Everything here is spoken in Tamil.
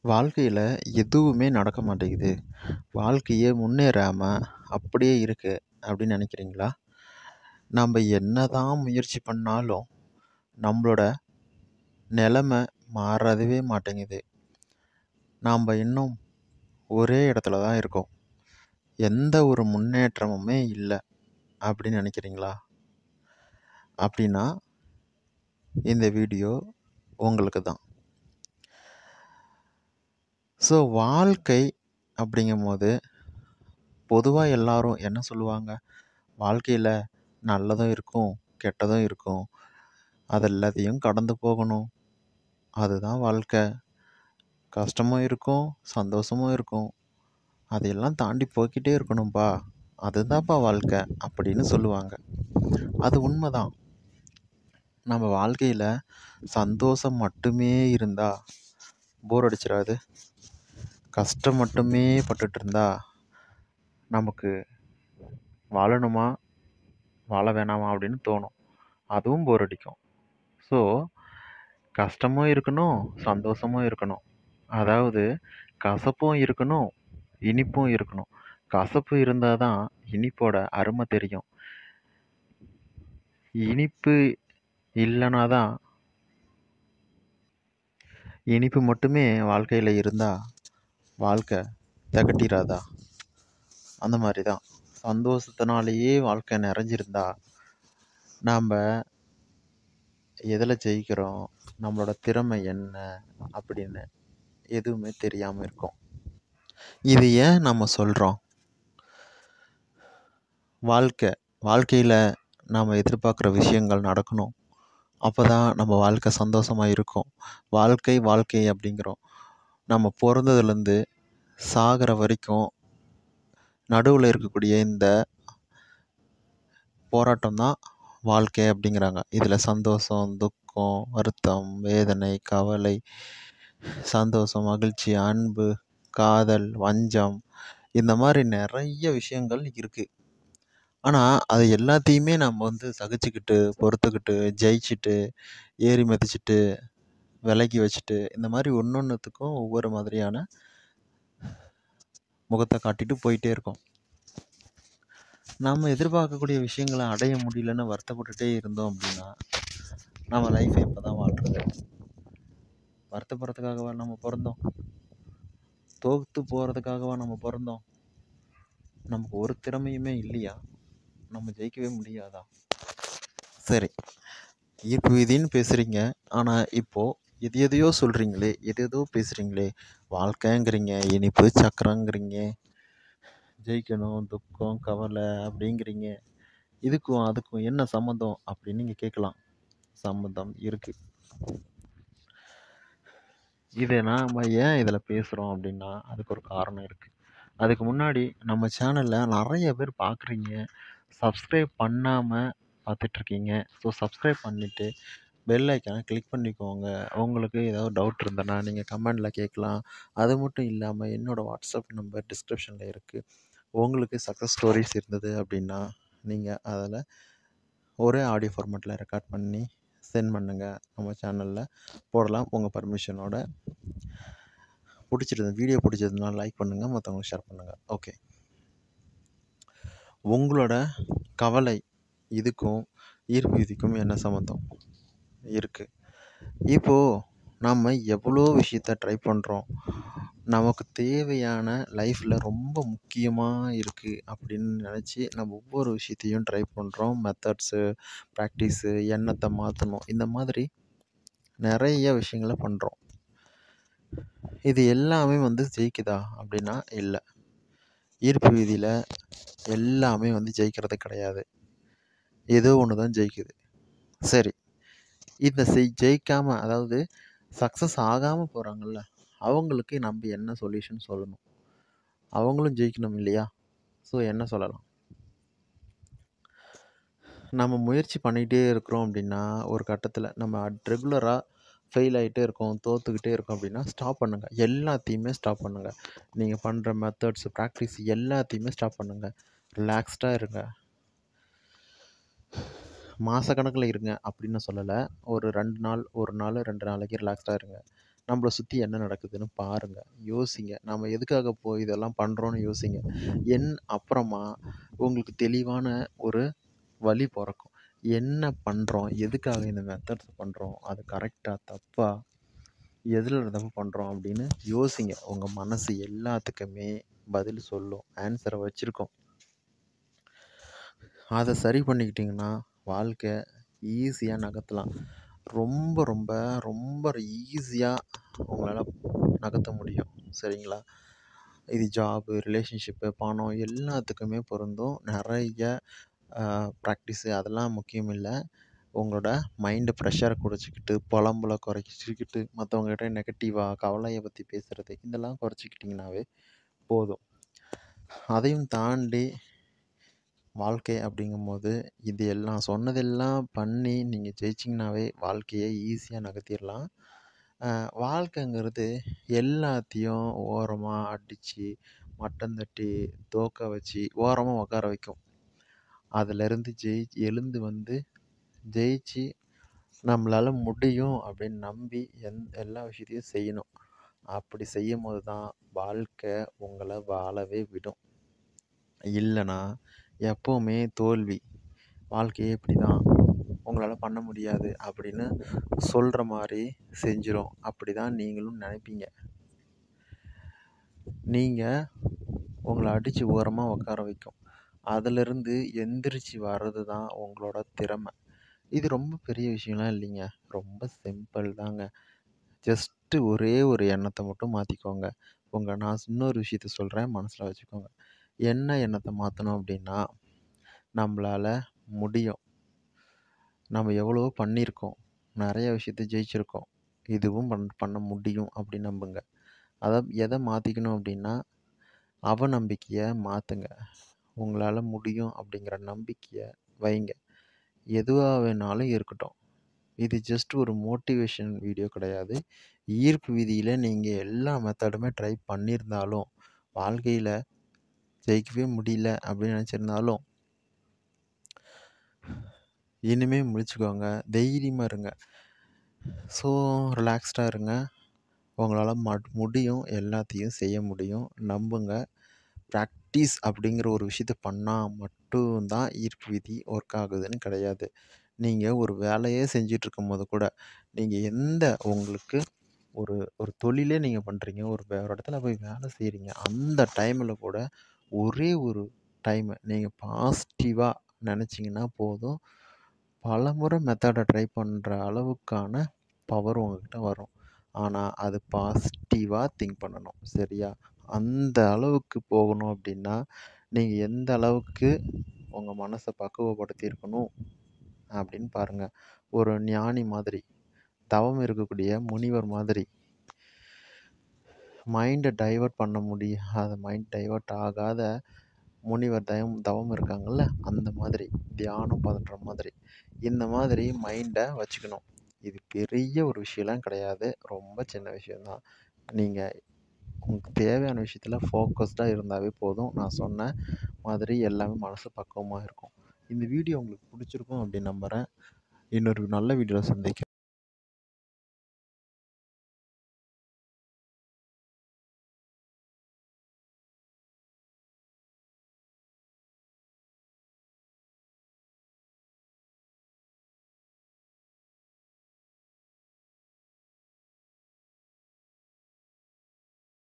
வாழ்க்கையில் எதுவுமே நடக்க மாட்டேங்குது. வாழ்க்கையே முன்னேறாம அப்படியே இருக்கு அப்படின்னு நினைக்கிறீங்களா? நம்ம என்னதான் முயற்சி பண்ணாலும் நம்மளோட நிலைமை மாறவே மாட்டேங்குது. நாம் இன்னும் ஒரே இடத்துல தான் இருக்கோம். எந்த ஒரு முன்னேற்றமுமே இல்லை அப்படின்னு நினைக்கிறீங்களா? அப்படின்னா இந்த வீடியோ உங்களுக்கு தான். ஸோ வாழ்க்கை அப்படிங்கும்போது பொதுவாக எல்லாரும் என்ன சொல்லுவாங்க? வாழ்க்கையில் நல்லதும் இருக்கும், கெட்டதும் இருக்கும். அது எல்லாத்தையும் கடந்து போகணும். அதுதான் வாழ்க்கை. கஷ்டமும் இருக்கும், சந்தோஷமும் இருக்கும். அதையெல்லாம் தாண்டி போய்க்கிட்டே இருக்கணும்ப்பா. அதுதான்ப்பா வாழ்க்கை அப்படின்னு சொல்லுவாங்க. அது உண்மைதான். நம்ம வாழ்க்கையில் சந்தோஷம் மட்டுமே இருந்தால் போர் அடிச்சிடாது. கஷ்டம் மட்டுமே பட்டுட்டு இருந்தா நமக்கு வாழணுமா வாழ வேணாமா அப்படின்னு தோணும். அதுவும் போர் அடிக்கும். ஸோ கஷ்டமும் இருக்கணும், சந்தோஷமும் இருக்கணும். அதாவது கசப்பும் இருக்கணும், இனிப்பும் இருக்கணும். கசப்பு இருந்தால் தான் இனிப்போட அருமை தெரியும். இனிப்பு இல்லைனா தான் இனிப்பு மட்டுமே வாழ்க்கையில் இருந்தால் வாழ்க்கை திகட்டிராதா? அந்த மாதிரி தான் சந்தோஷத்தினாலேயே வாழ்க்கை நிறைஞ்சிருந்தா நாம் எதில் ஜெயிக்கிறோம், நம்மளோட திறமை என்ன அப்படின்னு எதுவுமே தெரியாமல் இருக்கும். இது ஏன் நம்ம சொல்கிறோம்? வாழ்க்கையில் நாம் எதிர்பார்க்குற விஷயங்கள் நடக்கணும். அப்போ தான் நம்ம வாழ்க்கை சந்தோஷமாக இருக்கும். வாழ்க்கை அப்படிங்கிறோம். நம்ம பிறந்ததுலேருந்து சாகிற வரைக்கும் நடுவில் இருக்கக்கூடிய இந்த போராட்டம் தான் வாழ்க்கை அப்படிங்கிறாங்க. இதில் சந்தோஷம், துக்கம், வருத்தம், வேதனை, கவலை, சந்தோஷம், மகிழ்ச்சி, அன்பு, காதல், வஞ்சம், இந்த மாதிரி நிறைய விஷயங்கள் இருக்குது. ஆனால் அது எல்லாத்தையுமே நம்ம சகிச்சுக்கிட்டு, பொறுத்துக்கிட்டு, ஜெயிச்சுட்டு, ஏறி மிதிச்சிட்டு, விலக்கி வச்சுட்டு, இந்த மாதிரி ஒவ்வொன்றுத்துக்கும் ஒவ்வொரு மாதிரியான முகத்தை காட்டிட்டு போயிட்டே இருக்கோம். நம்ம எதிர்பார்க்கக்கூடிய விஷயங்களை அடைய முடியலன்னு வருத்தப்பட்டுட்டே இருந்தோம் அப்படின்னா நம்ம லைஃப்பை எப்போ தான் வாழ்கிறது? வருத்தப்படுறதுக்காகவா நம்ம பிறந்தோம்? தோற்று போகிறதுக்காகவா நம்ம பிறந்தோம்? நமக்கு ஒரு திறமையுமே இல்லையா? நம்ம ஜெயிக்கவே முடியாதா? சரி, ஈர்ப்பு விதின்னு பேசுகிறீங்க. ஆனால் இப்போது எதையோ சொல்கிறீங்களே, எதேதோ பேசுகிறீங்களே. வாழ்க்கைங்கிறீங்க, இனிப்பு சக்கரங்கிறீங்க, ஜெயிக்கணும், துக்கம், கவலை அப்படிங்கிறீங்க. இதுக்கும் அதுக்கும் என்ன சம்மந்தம் அப்படின்னு நீங்கள் கேட்கலாம். சம்மந்தம் இருக்குது. இதை நாம் ஏன் இதில் பேசுகிறோம் அப்படின்னா அதுக்கு ஒரு காரணம் இருக்குது. அதுக்கு முன்னாடி நம்ம சேனலில் நிறைய பேர் பார்க்குறீங்க, சப்ஸ்கிரைப் பண்ணாமல் பார்த்துட்ருக்கீங்க. ஸோ சப்ஸ்கிரைப் பண்ணிவிட்டு பெல் ஐக்கானை கிளிக் பண்ணிக்கோங்க. உங்களுக்கு ஏதாவது டவுட் இருந்ததுன்னா நீங்கள் கமெண்டில் கேட்கலாம். அது மட்டும் இல்லாமல் என்னோடய வாட்ஸ்அப் நம்பர் டிஸ்கிரிப்ஷனில் இருக்குது. உங்களுக்கு சக்ஸஸ் ஸ்டோரிஸ் இருந்தது அப்படின்னா நீங்கள் அதில் ஒரே ஆடியோ ஃபார்மேட்டில் ரெக்கார்ட் பண்ணி சென்ட் பண்ணுங்கள். நம்ம சேனலில் போடலாம் உங்கள் பர்மிஷனோட. வீடியோ பிடிச்சதுனால லைக் பண்ணுங்கள், மற்றவங்களுக்கு ஷேர் பண்ணுங்கள். ஓகே, உங்களோட கவலை இதுக்கும் ஈர்ப்பு விதிக்கும் என்ன சம்மந்தம் இருக்குது? இப்போது நம்ம எவ்வளோ விஷயத்த ட்ரை பண்ணுறோம். நமக்கு தேவையான லைஃப்பில் ரொம்ப முக்கியமாக இருக்குது அப்படின்னு நினச்சி நம்ம ஒவ்வொரு விஷயத்தையும் ட்ரை பண்ணுறோம். மெத்தட்ஸு, ப்ராக்டிஸு, எண்ணத்தை மாற்றணும், இந்த மாதிரி நிறைய விஷயங்களை பண்ணுறோம். இது எல்லாமே ஜெயிக்குதா அப்படின்னா இல்லை. ஈர்ப்பு விதியில் எல்லாமே ஜெயிக்கிறது கிடையாது. ஏதோ ஒன்று தான் ஜெயிக்குது. சரி, இந்த ஜெயிக்காமல், அதாவது சக்ஸஸ் ஆகாமல் போகிறாங்கல்ல, அவங்களுக்கு நம்ம என்ன சொல்யூஷன் சொல்லணும்? அவங்களும் ஜெயிக்கணும் இல்லையா? ஸோ என்ன சொல்லலாம்? நம்ம முயற்சி பண்ணிகிட்டே இருக்கிறோம் அப்படின்னா ஒரு கட்டத்தில் நம்ம ரெகுலராக ஃபெயில் ஆகிட்டே இருக்கோம், தோற்றுக்கிட்டே இருக்கோம் அப்படின்னா ஸ்டாப் பண்ணுங்கள். எல்லாத்தையுமே ஸ்டாப் பண்ணுங்கள். நீங்கள் பண்ணுற மெத்தட்ஸ், ப்ராக்டிஸ் எல்லாத்தையுமே ஸ்டாப் பண்ணுங்கள். ரிலாக்ஸ்டாக இருங்க. மாதக்கணக்கில் இருங்க அப்படின்னு சொல்லலை. ஒரு 2 நாள், 1 நாள், 2 நாளைக்கு ரிலாக்ஸ்டாக இருங்க. நம்மள சுற்றி என்ன நடக்குதுன்னு பாருங்கள், யோசிங்க. நம்ம எதுக்காக போய் இதெல்லாம் பண்ணுறோன்னு யோசிங்க. அப்புறமா உங்களுக்கு தெளிவான ஒரு வழி பொறக்கும். என்ன பண்ணுறோம்? எதுக்காக இந்த மெத்தட்ஸ் பண்ணுறோம்? அது கரெக்டா? தப்பா? எதில் தப்பு பண்ணுறோம் அப்படின்னு யோசிங்க. உங்கள் மனசு எல்லாத்துக்குமே பதில் சொல்லும், ஆன்சரை வச்சுருக்கோம். அதை சரி பண்ணிக்கிட்டிங்கன்னா வாழ்க்கை ஈஸியாக நகர்த்தலாம். ரொம்ப ரொம்ப ரொம்ப ஈஸியாக உங்களால் நகர்த்த முடியும். சரிங்களா? இது ஜாபு, ரிலேஷன்ஷிப்பு, பணம் எல்லாத்துக்குமே பொருந்தும். நிறைய ப்ராக்டிஸு அதெல்லாம் முக்கியம் இல்லை. உங்களோட மைண்டு ப்ரெஷரை குறைச்சிக்கிட்டு, புலம்பல குறைச்சிக்கிட்டு, மற்றவங்ககிட்ட நெகட்டிவாக கவலையை பற்றி பேசுகிறது இதெல்லாம் குறைச்சிக்கிட்டிங்கனாவே போதும். அதையும் தாண்டி வாழ்க்கை அப்படிங்கும்போது இது எல்லாம் சொன்னதெல்லாம் பண்ணி நீங்கள் ஜெயிச்சிங்கனாவே வாழ்க்கையை ஈஸியாக நகர்த்திடலாம். வாழ்க்கைங்கிறது எல்லாத்தையும் ஓரமாக அடித்து மட்டம் தட்டி தோக்க வச்சு ஓரமாக உட்கார வைக்கும். அதிலேருந்து எழுந்து வந்து ஜெயிச்சு நம்மளால் முடியும் அப்படின்னு நம்பி எல்லா விஷயத்தையும் செய்யணும். அப்படி செய்யும்போது தான் வாழ்க்கை உங்களை வாழவே விடும். இல்லைன்னா எப்போவுமே தோல்வி, வாழ்க்கையே இப்படி தான், உங்களால் பண்ண முடியாது அப்படின்னு சொல்கிற மாதிரி செஞ்சிடும். அப்படி தான் நீங்களும் நினைப்பீங்க. நீங்கள் உங்களை அடித்து ஓரமாக உட்கார வைக்கும். அதிலிருந்து எந்திரிச்சு வர்றது தான் உங்களோட திறமை. இது ரொம்ப பெரிய விஷயம்லாம் இல்லைங்க. ரொம்ப சிம்பிள் தாங்க. ஜஸ்ட்டு ஒரே ஒரு எண்ணத்தை மட்டும் மாற்றிக்கோங்க. நான் இன்னொரு விஷயத்த சொல்கிறேன், மனசில் வச்சுக்கோங்க. என்ன எண்ணத்தை மாற்றணும் அப்படின்னா, நம்மளால் முடியும். நம்ம எவ்வளவோ பண்ணியிருக்கோம். நிறைய விஷயத்த ஜெயிச்சிருக்கோம். இதுவும் பண்ண முடியும் அப்படின்னு நம்புங்க. எதை மாற்றிக்கணும் அப்படின்னா, அவநம்பிக்கையை மாற்றுங்க. உங்களால் முடியும் அப்படிங்கிற நம்பிக்கையை வைங்க. எதுவாக வேணாலும் இருக்கட்டும். இது ஜஸ்ட் ஒரு மோட்டிவேஷன் வீடியோ கிடையாது. ஈர்ப்பு விதியில் நீங்கள் எல்லா மெத்தடுமே ட்ரை பண்ணியிருந்தாலும், வாழ்க்கையில் ஜெயிக்கவே முடியல அப்படின்னு நினச்சிருந்தாலும், இனிமேல் முழிச்சுக்கோங்க. தைரியமாக இருங்க. ஸோ ரிலாக்ஸ்டாக இருங்க. உங்களால் முடியும். எல்லாத்தையும் செய்ய முடியும். நம்புங்க. ப்ராக்டிஸ் அப்படிங்கிற ஒரு விஷயத்த பண்ணால் மட்டும்தான் ஈர்ப்பு விதி ஒர்க் ஆகுதுன்னு கிடையாது. நீங்கள் ஒரு வேலையே செஞ்சிட்ருக்கும்போது கூட, நீங்கள் உங்களுக்கு ஒரு தொழிலே நீங்கள் பண்ணுறீங்க. வேற இடத்துல போய் வேலை செய்கிறீங்க. அந்த டைமில் கூட ஒரே ஒரு டைமு நீங்கள் பாசிட்டிவாக நினச்சிங்கன்னா போதும். பலமுறை மெத்தடை ட்ரை பண்ணுற அளவுக்கான பவர் உங்கள்கிட்ட வரும். ஆனால் அது பாசிட்டிவாக திங்க் பண்ணணும். சரியா? அந்த அளவுக்கு போகணும் அப்படின்னா, நீங்கள் எந்த அளவுக்கு உங்கள் மனசை பக்குவப்படுத்தியிருக்கணும் அப்படின்னு பாருங்கள். ஒரு ஞானி மாதிரி, தவம் இருக்கக்கூடிய முனிவர் மாதிரி, மைண்டை டைவர்ட் பண்ண முடியாத, மைண்ட் டைவர்ட் ஆகாத முனிவர் தவம் இருக்காங்கல்ல, அந்த மாதிரி தியானம் பண்ணுற மாதிரி, இந்த மாதிரி மைண்டை வச்சுக்கணும். இது பெரிய ஒரு விஷயம்லாம் கிடையாது. ரொம்ப சின்ன விஷயந்தான். நீங்கள் உங்களுக்கு தேவையான விஷயத்தில் ஃபோக்கஸ்டாக இருந்தாவே போதும். நான் சொன்ன மாதிரி எல்லாமே மனசு பக்குவமாக இருக்கும். இந்த வீடியோ உங்களுக்கு பிடிச்சிருக்கும் அப்படின்னு நம்புகிறேன். இன்னொரு நல்ல வீடியோவில் சந்திக்கிறேன்.